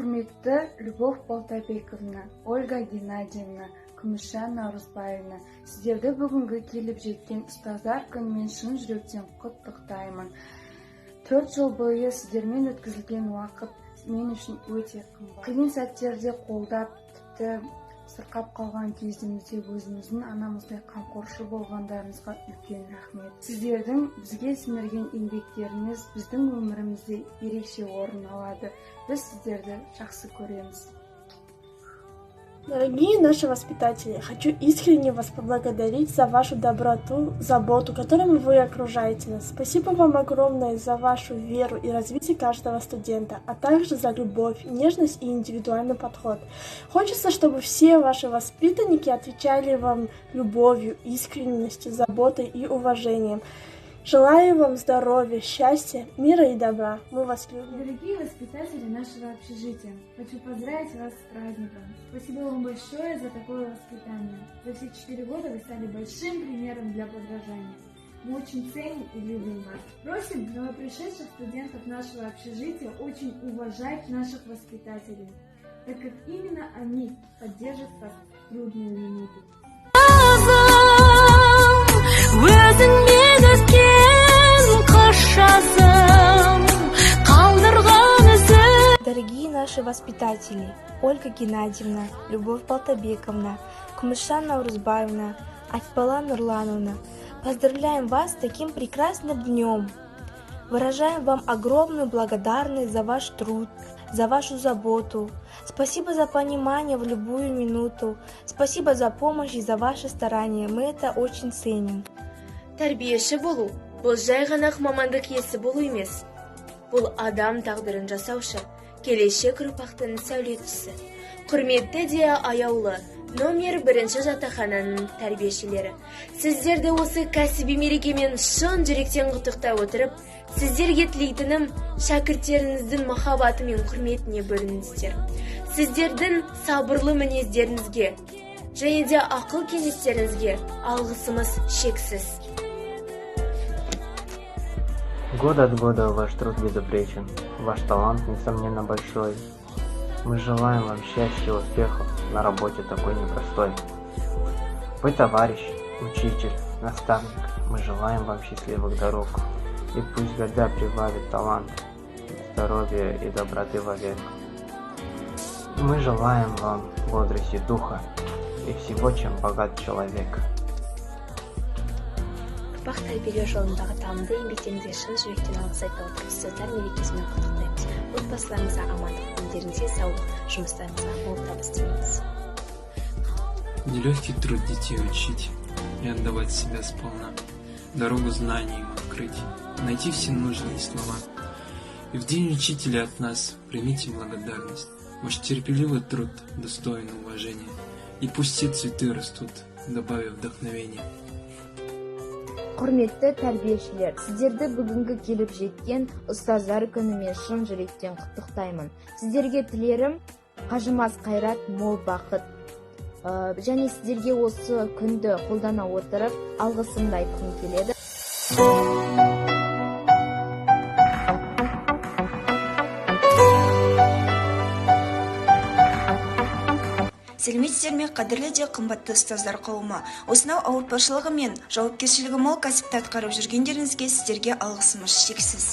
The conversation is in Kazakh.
Құрметті Любовь Полтабековна, Ольга Геннадьевна, Күмісжан Наурызбаевна, сіздерді бүгінгі келіп жеткен ұстаздар күнімен шын жүректен құттықтаймын. 4 жыл бойы сіздермен өткізілген уақыт мен үшін өте қымбат. Қиын сәттерде қолдап, тіпті сырқап қалған кезімізде өзіміздің анамыздай қамқоршы болғандарыңызға үлкен рахмет. Сіздердің бізге сіңірген еңбектеріңіз біздің өмірімізде ерекше орын алады. Біз сіздерді жақсы көреміз. Дорогие наши воспитатели, хочу искренне вас поблагодарить за вашу доброту, заботу, которыми вы окружаете нас. Спасибо вам огромное за вашу веру и развитие каждого студента, а также за любовь, нежность и индивидуальный подход. Хочется, чтобы все ваши воспитанники отвечали вам любовью, искренностью, заботой и уважением. Желаю вам здоровья, счастья, мира и добра. Мы вас любим. Дорогие воспитатели нашего общежития, хочу поздравить вас с праздником. Спасибо вам большое за такое воспитание. За все 4 года вы стали большим примером для подражания. Мы очень ценим и любим вас. Просим новопришедших студентов нашего общежития очень уважать наших воспитателей, так как именно они поддержат вас в трудную минуту. Дорогие наши воспитатели, Ольга Геннадьевна, Любовь Полтабековна, Күмісжан Наурызбаевна, Айтбала Нурлановна, поздравляем вас с таким прекрасным днем. Выражаем вам огромную благодарность за ваш труд, за вашу заботу. Спасибо за понимание в любую минуту. Спасибо за помощь и за ваши старания. Мы это очень ценим. Тәрбиеші болу бұл жай ғана мамандық иесі болу емес. Бұл адам тағдырын жасаушы, келешек ұрпақтың сәулетшісі. Құрметті де аяулы номер 1 жатақхананың тәрбиешілері. Сіздерді осы кәсіби мерекемен шын жүректен құттықтай отырып, сіздерге тілейтінім шәкірттеріңіздің махаббаты мен құрметіне бөліңіздер. Сіздердің сабырлы мінездеріңізге және де ақыл кеңестеріңізге алғысымыз шексіз. Год от года ваш труд безупречен, ваш талант, несомненно, большой. Мы желаем вам счастья и успехов на работе такой непростой. Вы товарищ, учитель, наставник. Мы желаем вам счастливых дорог. И пусть года прибавит талант, здоровья и доброты вовек. Мы желаем вам бодрости духа и всего, чем богат человек. Ұрпақ тәрбиелеу жолындағы табынды еңбектеріңізге шын жүректен алғыс айта отырып, ұстаздар мерекесімен құттықтаймыз. Отбасыларыңызға амандық, өміріңізге саулық, жұмыстарыңызға мол табыс тілейміз. Нелегкий труд детей учить и отдавать себя сполна, дорогу знаний им открыть, найти все нужные слова. И в день учителя от нас примите благодарность. Ваш терпеливый труд достоин уважения, и пусть все цветы растут, добавив вдохновения. Құрметті тәрбиешілер, сіздерді бүгінгі келіп жеткен ұстаздар күнімен шын жүректен құттықтаймын. Сіздерге тілерім қажымас қайрат, мол бақыт. Және сіздерге осы күнді қолдана отырып, алғысымды айтқым келеді. Сәлеметсіздер ме, қадірлі де қымбатты ұстаздар қауымы. Осынау ауыртпашылығы мен жауапкершілігі мол кәсіпті атқарып жүргендеріңізге сіздерге алғысымыз шексіз.